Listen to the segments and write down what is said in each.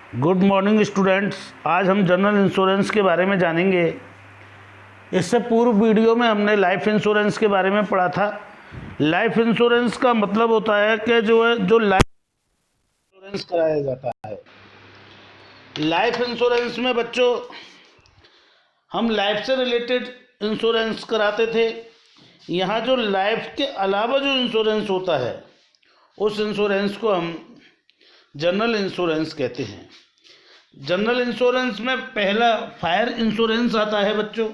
Good morning students. आज हम general insurance के बारे में जानेंगे। इससे पूर्व वीडियो में हमने लाइफ इंश्योरेंस के बारे में पढ़ा था। लाइफ इंश्योरेंस का मतलब होता है कि जो लाइफ इंश्योरेंस कराया जाता है। लाइफ इंश्योरेंस में बच्चों हम लाइफ से रिलेटेड इंश्योरेंस कराते थे। यहाँ जो लाइफ के अलावा जो इंश्योरेंस होता है उस इंश्योरेंस को हम जनरल इंश्योरेंस कहते हैं। जनरल इंश्योरेंस में पहला फायर इंश्योरेंस आता है बच्चों।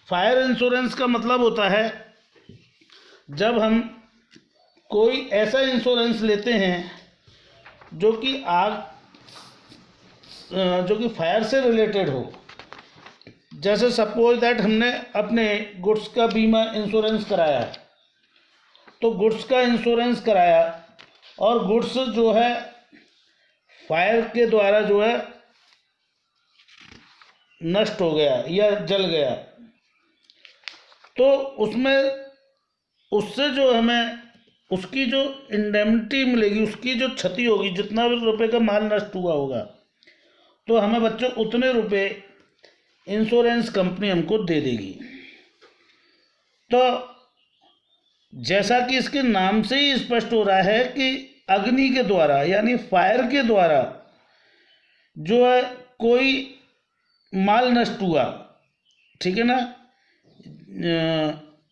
फायर इंश्योरेंस का मतलब होता है जब हम कोई ऐसा इंश्योरेंस लेते हैं जो कि फायर से रिलेटेड हो। जैसे सपोज दैट हमने अपने गुड्स का बीमा इंश्योरेंस कराया, तो गुड्स का इंश्योरेंस कराया और गुड्स जो है फायर के द्वारा जो है नष्ट हो गया या जल गया, तो उससे जो हमें उसकी जो इंडेमनिटी मिलेगी, उसकी जो क्षति होगी, जितना भी रुपए का माल नष्ट हुआ होगा, तो हमें बच्चों उतने रुपए इंश्योरेंस कंपनी हमको दे देगी। तो जैसा कि इसके नाम से ही स्पष्ट हो रहा है कि अग्नि के द्वारा यानी फायर के द्वारा जो है कोई माल नष्ट हुआ, ठीक है ना।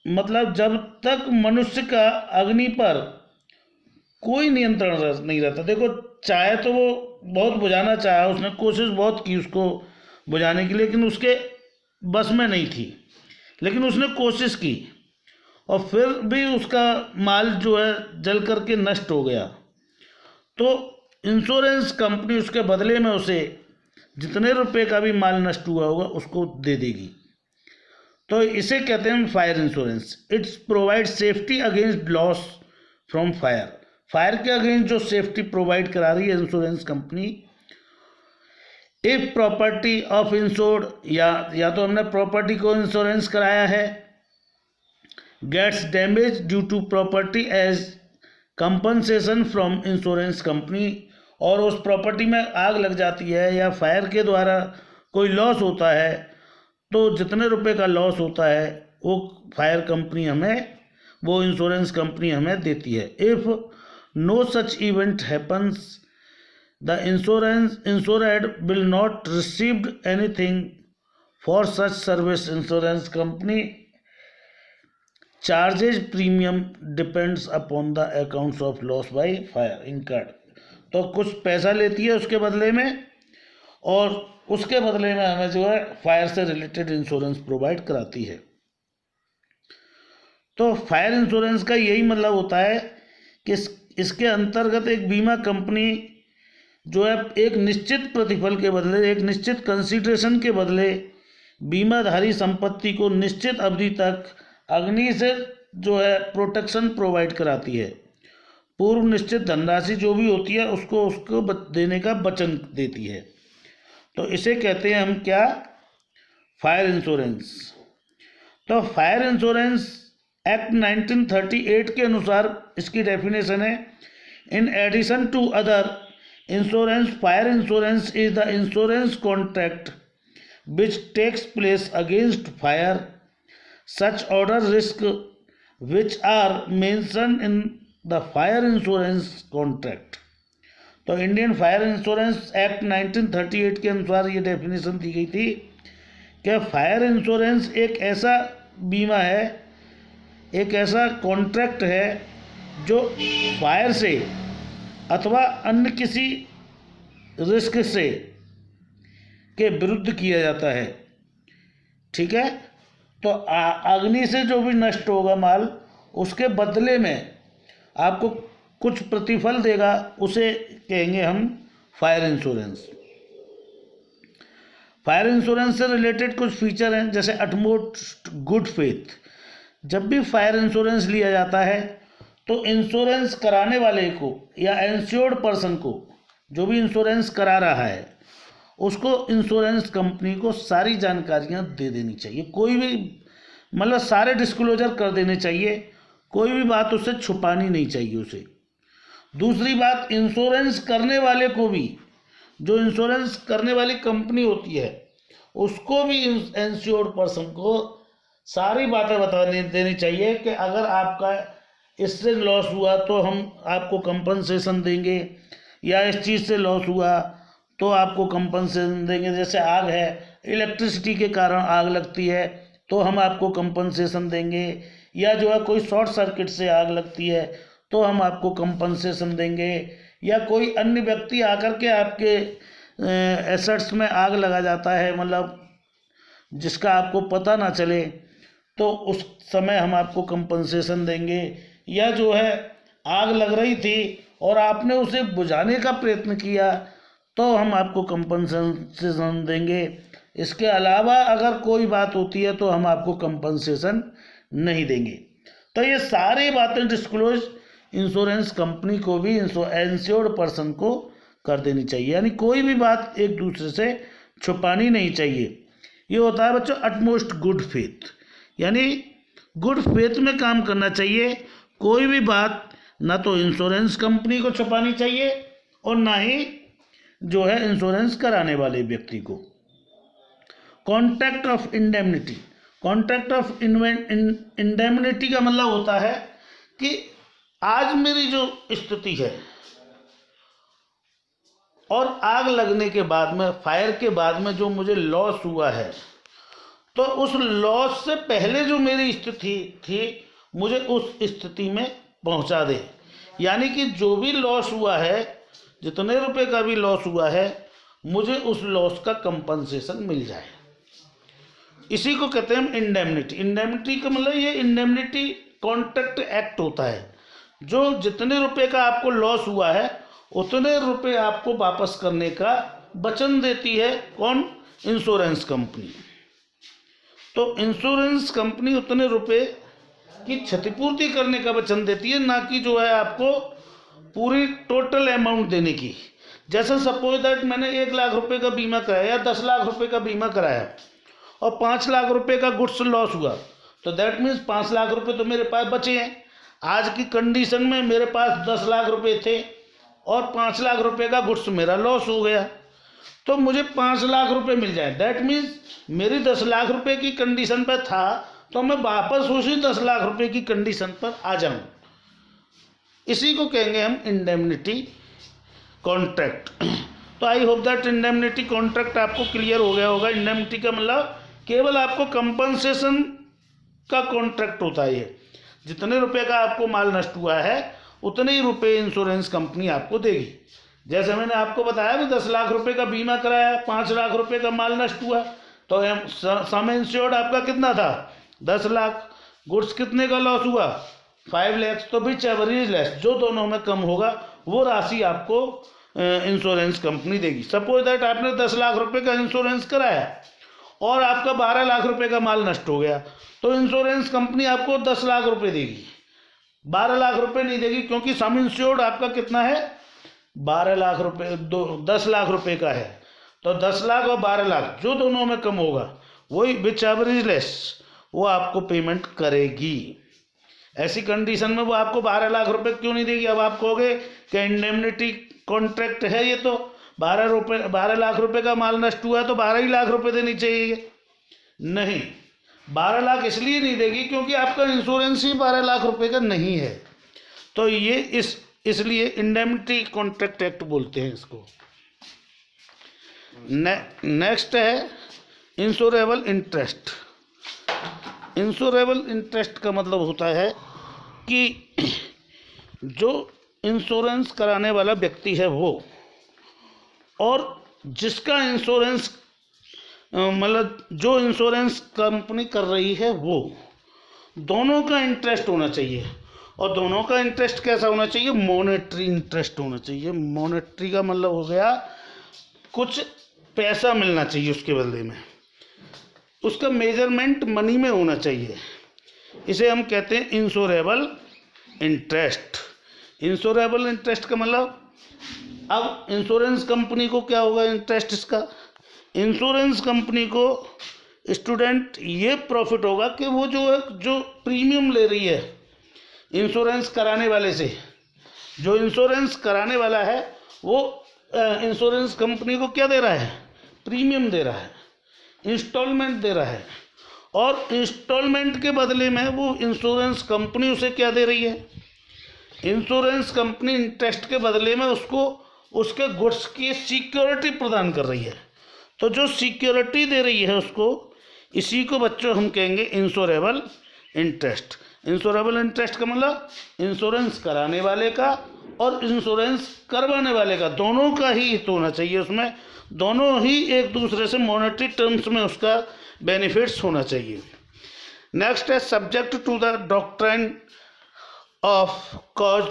मतलब जब तक मनुष्य का अग्नि पर कोई नियंत्रण नहीं रहता। देखो, चाहे तो वो बहुत बुझाना चाहा, उसने कोशिश बहुत की उसको बुझाने की, लेकिन उसके बस में नहीं थी, लेकिन उसने कोशिश की और फिर भी उसका माल जो है जल करके नष्ट हो गया, तो इंश्योरेंस कंपनी उसके बदले में उसे जितने रुपए का भी माल नष्ट हुआ होगा उसको दे देगी। तो इसे कहते हैं fire insurance. It's provide safety against loss from fire. Fire के अगेंस्ट जो सेफ्टी प्रोवाइड करा रही है insurance company. If property of insured, या तो हमने प्रॉपर्टी को इंश्योरेंस कराया है, gets damage due to property as compensation from insurance company, और उस प्रॉपर्टी में आग लग जाती है या फायर के द्वारा कोई लॉस होता है, तो जितने रुपए का लॉस होता है वो फायर कंपनी हमें, वो इंश्योरेंस कंपनी हमें देती है। If no such event happens the insured will not received anything for such service. Insurance company charges premium depends upon the accounts of loss by fire incurred. तो कुछ पैसा लेती है उसके बदले में, और उसके बदले में हमें जो है फायर से रिलेटेड इंश्योरेंस प्रोवाइड कराती है। तो फायर इंश्योरेंस का यही मतलब होता है कि इसके अंतर्गत एक बीमा कंपनी जो है एक निश्चित प्रतिफल के बदले, एक निश्चित कंसिडरेशन के बदले बीमाधारी संपत्ति को निश्चित अवधि तक अग्नि से जो है प्रोटेक्शन प्रोवाइड कराती है। पूर्व निश्चित धनराशि जो भी होती है उसको देने का वचन देती है। तो इसे कहते हैं हम क्या, फायर इंश्योरेंस। तो फायर इंश्योरेंस एक्ट 1938 के अनुसार इसकी डेफिनेशन है, in addition to other insurance, fire insurance is the insurance contract which takes place against fire such order risk which are mention in the fire insurance contract. तो Indian fire insurance act 1938 के अनुसार ये definition दी गई थी कि fire insurance एक ऐसा बीमा है, एक ऐसा कॉन्ट्रैक्ट है जो फायर से अथवा अन्य किसी रिस्क से के विरुद्ध किया जाता है, ठीक है। तो अग्नि से जो भी नष्ट होगा माल, उसके बदले में आपको कुछ प्रतिफल देगा, उसे कहेंगे हम फायर इंश्योरेंस। फायर इंश्योरेंस से रिलेटेड कुछ फीचर हैं, जैसे अटमोस्ट गुड फेथ। जब भी फायर इंश्योरेंस लिया जाता है तो इंश्योरेंस कराने वाले को या इंश्योर्ड पर्सन को, जो भी इंश्योरेंस करा रहा है, उसको इंश्योरेंस कंपनी को सारी जानकारियां दे देनी चाहिए। कोई भी मतलब सारे डिस्क्लोजर कर देने चाहिए, कोई भी बात उससे छुपानी नहीं चाहिए उसे। दूसरी बात, इंश्योरेंस करने वाले को भी जो इंश्योरेंस करने वाली कंपनी होती है उसको भी इंश्योर्ड पर्सन को सारी बातें बता देनी चाहिए कि अगर आपका इससे लॉस हुआ तो हम आपको कंपनसेशन देंगे, या इस चीज़ से लॉस हुआ तो आपको कंपनसेशन देंगे। जैसे आग है, इलेक्ट्रिसिटी के कारण आग लगती है तो हम आपको कंपनसेशन देंगे, या जो है कोई शॉर्ट सर्किट से आग लगती है तो हम आपको कंपनसेशन देंगे, या कोई अन्य व्यक्ति आकर के आपके एसेट्स में आग लगा जाता है, मतलब जिसका आपको पता ना चले, तो उस समय हम आपको कंपनसेशन देंगे। या जो है आग लग रही थी और आपने उसे बुझाने का प्रयत्न किया तो हम आपको कंपनसेशन देंगे। इसके अलावा अगर कोई बात होती है तो हम आपको कंपनसेशन नहीं देंगे। तो ये सारी बातें डिस्क्लोज इंश्योरेंस कंपनी को भी इंश्योर्ड पर्सन को कर देनी चाहिए, यानी कोई भी बात एक दूसरे से छुपानी नहीं चाहिए। ये होता है बच्चों अटमोस्ट गुड फेथ, यानी गुड फेथ में काम करना चाहिए। कोई भी बात ना तो इंश्योरेंस कंपनी को छुपानी चाहिए और ना ही जो है इंश्योरेंस कराने वाले व्यक्ति को। Contract of indemnity, contract of indemnity का मतलब होता है कि आज मेरी जो स्थिति है और आग लगने के बाद में, फायर के बाद में जो मुझे लॉस हुआ है, तो उस लॉस से पहले जो मेरी स्थिति थी मुझे उस स्थिति में पहुंचा दे। यानी कि जो भी लॉस हुआ है, जितने रुपए का भी लॉस हुआ है, मुझे उस लॉस का कंपनसेशन मिल जाए। इसी को कहते हैं इंडेमनिटी। इंडेमनिटी का मतलब ये इंडेमनिटी कॉन्ट्रैक्ट एक्ट होता है, जो जितने रुपए का आपको लॉस हुआ है उतने रुपए आपको वापस करने का वचन देती है। कौन? Insurance company. तो इंश्योरेंस कंपनी उतने रुपए की क्षतिपूर्ति करने का वचन देती है, ना कि जो है आपको पूरी टोटल अमाउंट देने की। जैसे सपोज दैट मैंने 1 लाख रुपए का बीमा कराया या 10 लाख रुपए का बीमा कराया और 5 लाख रुपए का गुड्स लॉस हुआ, तो दैट मीन्स 5 लाख रुपए तो मेरे पास बचे हैं। आज की कंडीशन में मेरे पास 10 लाख रुपए थे और 5 लाख रुपए का गुड्स मेरा लॉस हो गया, तो मुझे 5 लाख रुपए मिल जाए। दैट मीन्स मेरी 10 लाख रुपए की कंडीशन पर था तो मैं वापस उसी 10 लाख रुपए की कंडीशन पर आ जाऊं। इसी को कहेंगे हम इंडेमनिटी कॉन्ट्रैक्ट। तो I hope that indemnity contract आपको क्लियर हो गया होगा। इंडेमनिटी का मतलब केवल आपको कंपनसेशन का कॉन्ट्रैक्ट होता है। ये जितने रुपए का आपको माल नष्ट हुआ है उतने ही रुपए इंश्योरेंस कंपनी आपको देगी। जैसे मैंने आपको बताया भी 10 लाख रुपए का बीमा कराया, 5 लाख रुपए का माल नष्ट हुआ, तो सम इंश्योर्ड आपका कितना था? 10 लाख। गुड्स कितने का लॉस हुआ? 5 लाख। तो विच एवरेज लेस, जो दोनों में कम होगा वो राशि आपको इंश्योरेंस कंपनी देगी। सपोज दैट आपने 10 लाख रुपए का इंश्योरेंस कराया और आपका 12 लाख रुपए का माल नष्ट हो गया, तो इंश्योरेंस कंपनी आपको 10 लाख रुपए देगी, 12 लाख रुपए नहीं देगी, क्योंकि सम इंश्योर्ड आपका कितना है? 12 लाख रुपए, 10 लाख रुपए का है। तो 10 लाख और 12 लाख जो दोनों में कम होगा वही विच एवरेज लेस वो आपको पेमेंट करेगी। ऐसी कंडीशन में वो आपको 12 लाख रुपए क्यों नहीं देगी? अब आप कहोगे कि इंडेमनिटी कॉन्ट्रैक्ट है ये, तो 12 लाख रुपए का माल नष्ट हुआ है तो 12 ही लाख रुपए देनी चाहिए। नहीं, 12 लाख इसलिए नहीं देगी क्योंकि आपका इंश्योरेंस ही 12 लाख रुपए का नहीं है। तो ये इसलिए इंडेमनिटी कॉन्ट्रैक्ट एक्ट बोलते हैं इसको। नेक्स्ट है इंश्योरेबल इंटरेस्ट। इंश्योरेबल इंटरेस्ट का मतलब होता है कि जो इंश्योरेंस कराने वाला व्यक्ति है वो और जिसका इंश्योरेंस मतलब जो इंश्योरेंस कंपनी कर रही है वो, दोनों का इंटरेस्ट होना चाहिए। और दोनों का इंटरेस्ट कैसा होना चाहिए? मॉनेटरी इंटरेस्ट होना चाहिए। मॉनेटरी का मतलब हो गया कुछ पैसा मिलना चाहिए उसके बदले में, उसका मेजरमेंट मनी में होना चाहिए। इसे हम कहते हैं इंश्योरेबल इंटरेस्ट। इंश्योरेबल इंटरेस्ट का मतलब, अब इंश्योरेंस कंपनी को क्या होगा इंटरेस्ट इसका? इंश्योरेंस कंपनी को स्टूडेंट ये प्रॉफिट होगा कि वो जो प्रीमियम ले रही है इंश्योरेंस कराने वाले से, जो इंश्योरेंस कराने वाला है वो इंश्योरेंस कंपनी को क्या दे रहा है, प्रीमियम दे रहा है, इंस्टॉलमेंट दे रहा है, और इंस्टॉलमेंट के बदले में वो इंश्योरेंस कंपनी उसे क्या दे रही है, इंश्योरेंस कंपनी इंटरेस्ट के बदले में उसको उसके गुड्स की सिक्योरिटी प्रदान कर रही है। तो जो सिक्योरिटी दे रही है उसको, इसी को बच्चों हम कहेंगे इंश्योरेबल इंटरेस्ट। इंश्योरेबल इंटरेस्ट का मतलब इंश्योरेंस कराने वाले का और इंश्योरेंस करवाने वाले का दोनों का ही हित होना चाहिए, उसमें दोनों ही एक दूसरे से मॉनेटरी टर्म्स में उसका बेनिफिट्स होना चाहिए। नेक्स्ट है subject to the doctrine of cause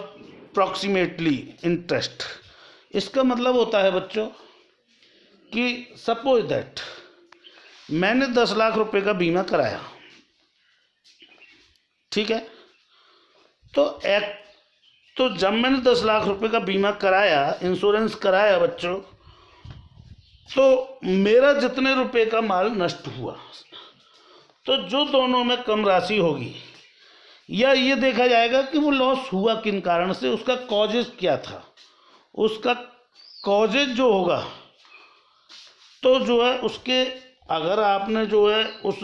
proximately interest. इसका मतलब होता है बच्चों कि सपोज दैट मैंने 10 लाख रुपए का बीमा कराया, ठीक है, तो जब मैंने 10 लाख रुपए का बीमा कराया, इंश्योरेंस कराया बच्चों, तो मेरा जितने रुपए का माल नष्ट हुआ, तो जो दोनों में कम राशि होगी, या ये देखा जाएगा कि वो लॉस हुआ किन कारण से, उसका कॉजेज क्या था, उसका कॉजेज जो होगा, तो जो है उसके, अगर आपने जो है उस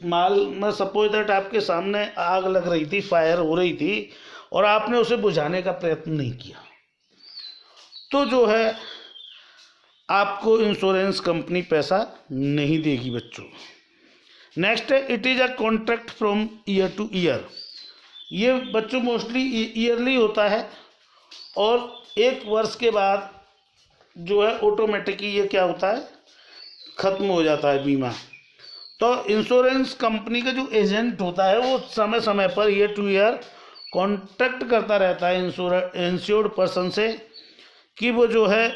माल में सपोज दैट आपके सामने आग लग रही थी, फायर हो रही थी, और आपने उसे बुझाने का प्रयत्न नहीं किया, तो जो है आपको इंश्योरेंस कंपनी पैसा नहीं देगी बच्चों। नेक्स्ट है it is a contract from year two year. ये बच्चों मोस्टली ईयरली होता है, और 1 वर्ष के बाद जो है ऑटोमेटिकली ये क्या होता है, ख़त्म हो जाता है बीमा। तो इंश्योरेंस कंपनी का जो एजेंट होता है वो समय समय per year two year contact करता रहता है इंश्योर्ड पर्सन से, कि वो जो है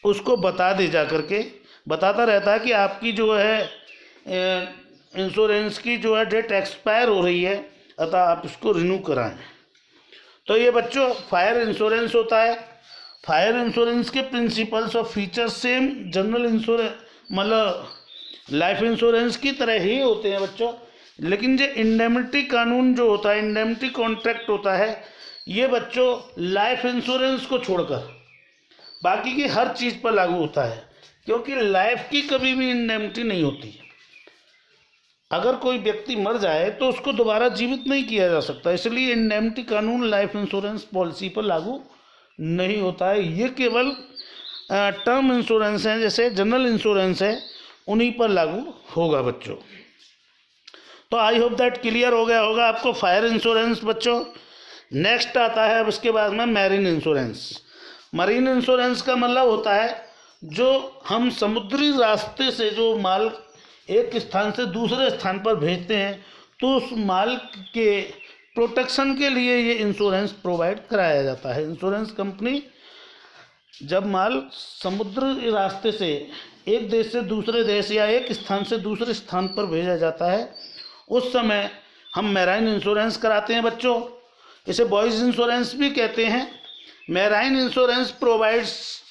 उसको बता दे, जा करके बताता रहता है कि आपकी जो है इंश्योरेंस की जो है डेट एक्सपायर हो रही है, अतः आप इसको रिन्यू कराएं। तो ये बच्चों फायर इंश्योरेंस होता है। फायर इंश्योरेंस के प्रिंसिपल्स और फीचर्स सेम जनरल इंश्योरेंस मतलब लाइफ इंश्योरेंस की तरह ही होते हैं बच्चों, लेकिन जो इंडेमिनिटी कानून जो होता है, इंडेमिनिटी कॉन्ट्रैक्ट होता है, ये बच्चों लाइफ इंश्योरेंस को छोड़कर बाकी की हर चीज़ पर लागू होता है, क्योंकि लाइफ की कभी भी इंडेमिनिटी नहीं होती। अगर कोई व्यक्ति मर जाए तो उसको दोबारा जीवित नहीं किया जा सकता, इसलिए इंडेमिनिटी कानून लाइफ इंश्योरेंस पॉलिसी पर लागू नहीं होता है। ये केवल टर्म इंश्योरेंस है, जैसे जनरल इंश्योरेंस है, उन्हीं पर लागू होगा बच्चों। तो आई होप दैट क्लियर हो गया होगा आपको फायर इंश्योरेंस बच्चों। नेक्स्ट आता है अब इसके बाद में मैरीन इंश्योरेंस। मरीन इंश्योरेंस का मतलब होता है जो हम समुद्री रास्ते से जो माल एक स्थान से दूसरे स्थान पर भेजते हैं, तो उस माल के प्रोटेक्शन के लिए ये इंश्योरेंस प्रोवाइड कराया जाता है। इंश्योरेंस कंपनी जब माल समुद्र रास्ते से एक देश से दूसरे देश या एक स्थान से दूसरे स्थान पर भेजा जाता है, उस समय हम मैराइन इंश्योरेंस कराते हैं बच्चों। इसे बॉयज़ इंश्योरेंस भी कहते हैं। Marine insurance provides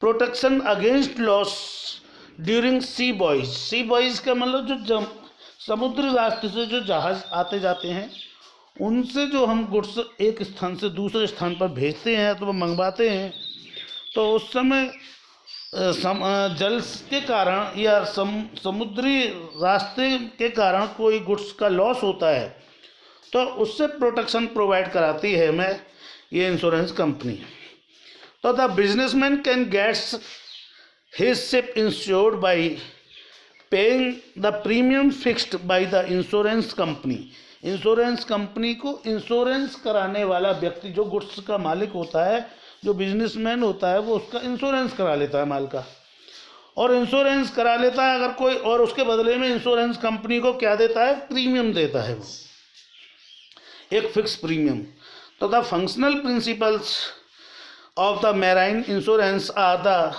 protection against loss during सी बॉयज। सी बॉयज का मतलब जो समुद्री रास्ते से जो जहाज़ आते जाते हैं, उनसे जो हम गुड्स एक स्थान से दूसरे स्थान पर भेजते हैं तो वो मंगवाते हैं, तो उस समय जल के कारण या समुद्री रास्ते के कारण कोई गुड्स का लॉस होता है, तो उससे प्रोटेक्शन प्रोवाइड कराती है हमें ये इंश्योरेंस कंपनी। तो the businessman can gets his ship insured by paying the premium fixed by the insurance company. Insurance company को इंश्योरेंस कराने वाला व्यक्ति जो गुड्स का मालिक होता है, जो बिजनेसमैन होता है, वो उसका इंश्योरेंस करा लेता है माल का, और इंश्योरेंस करा लेता है अगर कोई, और उसके बदले में इंश्योरेंस कंपनी को क्या देता है, प्रीमियम देता है, वो एक फिक्स प्रीमियम। तो the functional principles of the marine insurance are the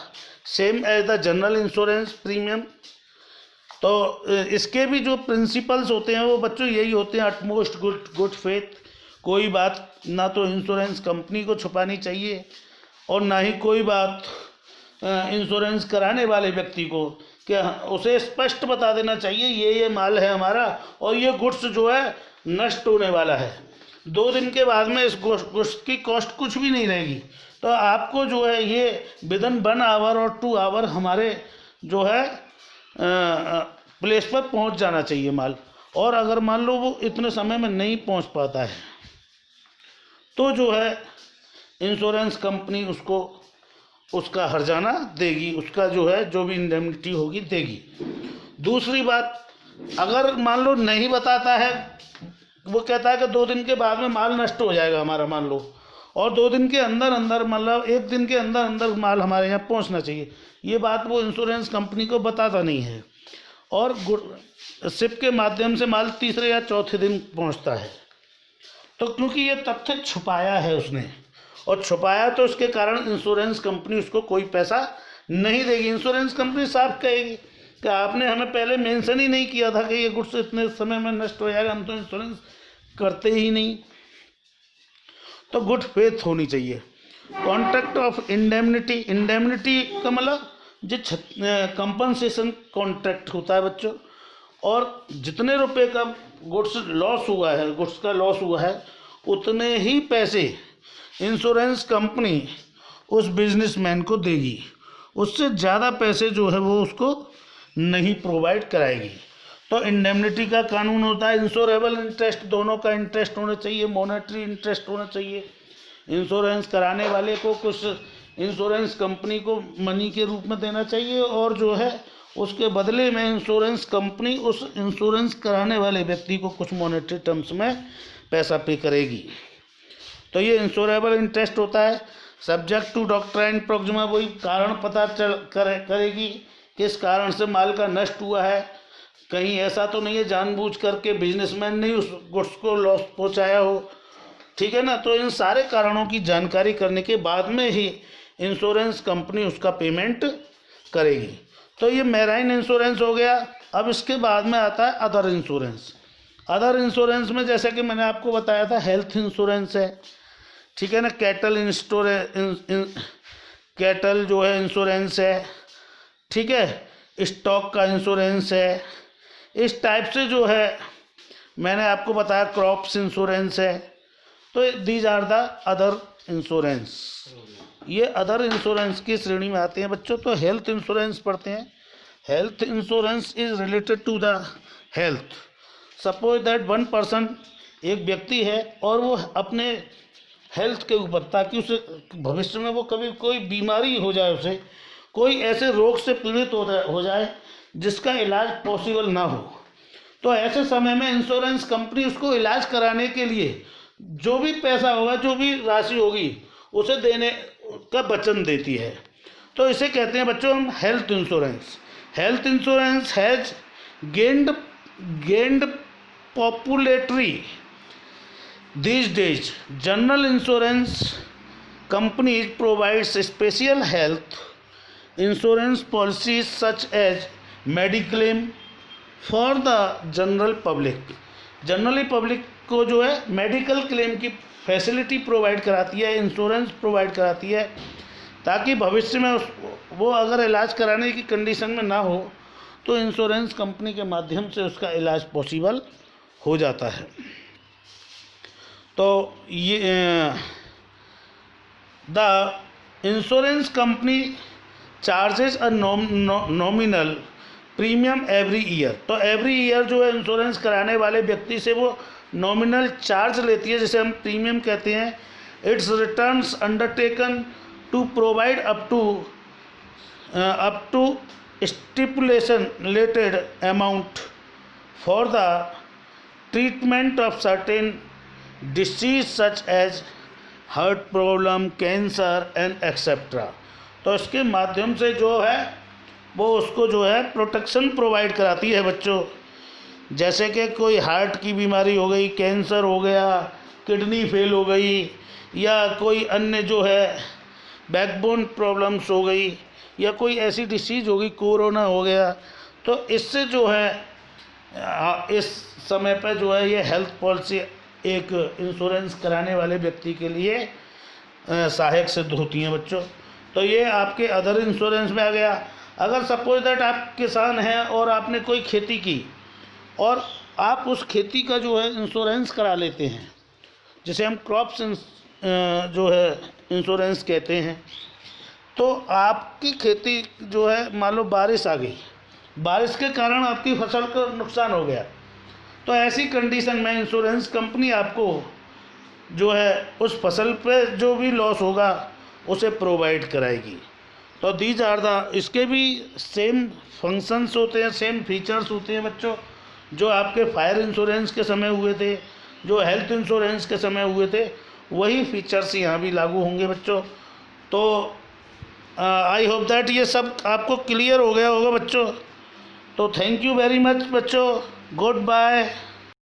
same as the general insurance premium. तो इसके भी जो प्रिंसिपल्स होते हैं वो बच्चों यही होते हैं, अटमोस्ट गुड फेथ। कोई बात ना तो इंश्योरेंस कंपनी को छुपानी चाहिए और ना ही कोई बात इंश्योरेंस कराने वाले व्यक्ति को, कि उसे स्पष्ट बता देना चाहिए ये माल है हमारा और ये गुड्स जो है नष्ट होने वाला है। 2 दिन के बाद में इस गोश्त की कॉस्ट कुछ भी नहीं रहेगी। तो आपको जो है ये विदिन 1 आवर और 2 आवर हमारे जो है प्लेस पर पहुंच जाना चाहिए माल। और अगर मान लो वो इतने समय में नहीं पहुंच पाता है तो जो है इंश्योरेंस कंपनी उसको उसका हर्जाना देगी, उसका जो है जो भी इंडेमनिटी होगी देगी। दूसरी बात, अगर मान लो नहीं बताता है, वो कहता है कि 2 दिन के बाद में माल नष्ट हो जाएगा हमारा, मान लो, और 2 दिन के अंदर अंदर मतलब 1 दिन के अंदर अंदर माल हमारे यहाँ पहुँचना चाहिए, ये बात वो इंश्योरेंस कंपनी को बताता नहीं है। और शिप के माध्यम से माल तीसरे या चौथे दिन पहुँचता है। तो क्योंकि ये तथ्य छुपाया है उसने, और छुपाया तो उसके कारण इंश्योरेंस कंपनी उसको कोई पैसा नहीं देगी। इंश्योरेंस कंपनी साफ कहेगी कि आपने हमें पहले मेंशन ही नहीं किया था कि ये गुड्स इतने समय में नष्ट हो जाएगा, हम तो इंश्योरेंस करते ही नहीं। तो गुड फेथ होनी चाहिए। कॉन्ट्रैक्ट ऑफ इंडेमनिटी, इंडेमनिटी का मतलब जो कंपनसेशन कॉन्ट्रैक्ट होता है बच्चों, और जितने रुपए का गुड्स लॉस हुआ है, गुड्स का लॉस हुआ है, उतने ही पैसे इंश्योरेंस कंपनी उस बिजनेसमैन को देगी, उससे ज़्यादा पैसे जो है वो उसको नहीं प्रोवाइड कराएगी। तो इंडेमनिटी का कानून होता है इंश्योरेबल इंटरेस्ट, दोनों का इंटरेस्ट होना चाहिए, मॉनेटरी इंटरेस्ट होना चाहिए। इंश्योरेंस कराने वाले को कुछ इंश्योरेंस कंपनी को मनी के रूप में देना चाहिए, और जो है उसके बदले में इंश्योरेंस कंपनी उस इंश्योरेंस कराने वाले व्यक्ति को कुछ मॉनेटरी टर्म्स में पैसा पे करेगी। तो ये इंश्योरेबल इंटरेस्ट होता है। सब्जेक्ट टू डॉक्ट्राइन प्रोक्सिमा, वही कारण पता करेगी किस कारण से माल का नष्ट हुआ है। कहीं ऐसा तो नहीं है जानबूझ करके बिजनेसमैन ने उस गुड्स को लॉस पहुंचाया हो, ठीक है ना। तो इन सारे कारणों की जानकारी करने के बाद में ही इंश्योरेंस कंपनी उसका पेमेंट करेगी। तो ये मैराइन इंश्योरेंस हो गया। अब इसके बाद में आता है अदर इंश्योरेंस। अदर इंश्योरेंस में जैसे कि मैंने आपको बताया था हेल्थ इंश्योरेंस है, ठीक है ना, कैटल जो है इंश्योरेंस है, ठीक है, स्टॉक का इंश्योरेंस है। इस टाइप से जो है मैंने आपको बताया क्रॉप्स इंश्योरेंस है। तो these are the other insurance, ये अदर इंश्योरेंस की श्रेणी में आते हैं बच्चों। तो हेल्थ इंश्योरेंस पढ़ते हैं। Health insurance is related to the health. Suppose that 1 person, एक व्यक्ति है और वो अपने हेल्थ के ऊपर, ताकि उसे भविष्य में वो कभी कोई बीमारी हो जाए, उसे कोई ऐसे रोग से पीड़ित हो जाए जिसका इलाज पॉसिबल ना हो, तो ऐसे समय में इंश्योरेंस कंपनी उसको इलाज कराने के लिए जो भी पैसा होगा, जो भी राशि होगी, उसे देने का वचन देती है। तो इसे कहते हैं बच्चों हम health insurance. Health insurance has gained popularity these days. General insurance companies provides special health insurance policies such as mediclaim for the general public. Generally public को जो है मेडिकल क्लेम की फैसिलिटी प्रोवाइड कराती है, इंश्योरेंस प्रोवाइड कराती है, ताकि भविष्य में वो अगर इलाज कराने की कंडीशन में ना हो तो इंश्योरेंस कंपनी के माध्यम से उसका इलाज पॉसिबल हो जाता है। तो ये the insurance company charges a nominal premium every year. तो एवरी ईयर जो है इंश्योरेंस कराने वाले व्यक्ति से वो नॉमिनल चार्ज लेती है, जिसे हम प्रीमियम कहते हैं। It's returns undertaken to provide up to stipulation related amount for the treatment of certain disease such as heart problem, cancer and etcetera. तो इसके माध्यम से जो है वो उसको जो है प्रोटेक्शन प्रोवाइड कराती है बच्चों। जैसे कि कोई हार्ट की बीमारी हो गई, कैंसर हो गया, किडनी फेल हो गई, या कोई अन्य जो है बैकबोन प्रॉब्लम्स हो गई, या कोई ऐसी डिसीज़ हो गई, कोरोना हो गया, तो इससे जो है इस समय पर जो है ये हेल्थ पॉलिसी एक इंश्योरेंस कराने वाले व्यक्ति के लिए सहायक सिद्ध होती हैं बच्चों। तो ये आपके अदर इंश्योरेंस में आ गया। अगर सपोज दैट आप किसान हैं और आपने कोई खेती की और आप उस खेती का जो है इंश्योरेंस करा लेते हैं, जिसे हम जो है इंश्योरेंस कहते हैं। तो आपकी खेती जो है, मान लो बारिश आ गई, बारिश के कारण आपकी फसल को नुकसान हो गया, तो ऐसी कंडीशन में इंश्योरेंस कंपनी आपको जो है उस फसल पे जो भी लॉस होगा उसे प्रोवाइड कराएगी। तो दीज आर द, इसके भी सेम फंक्शंस होते हैं, सेम फीचर्स होते हैं बच्चों, जो आपके फायर इंश्योरेंस के समय हुए थे, जो हेल्थ इंश्योरेंस के समय हुए थे, वही फीचर्स यहाँ भी लागू होंगे बच्चों। तो आई होप दैट ये सब आपको क्लियर हो गया होगा बच्चों। तो थैंक यू वेरी मच बच्चों, गुड बाय।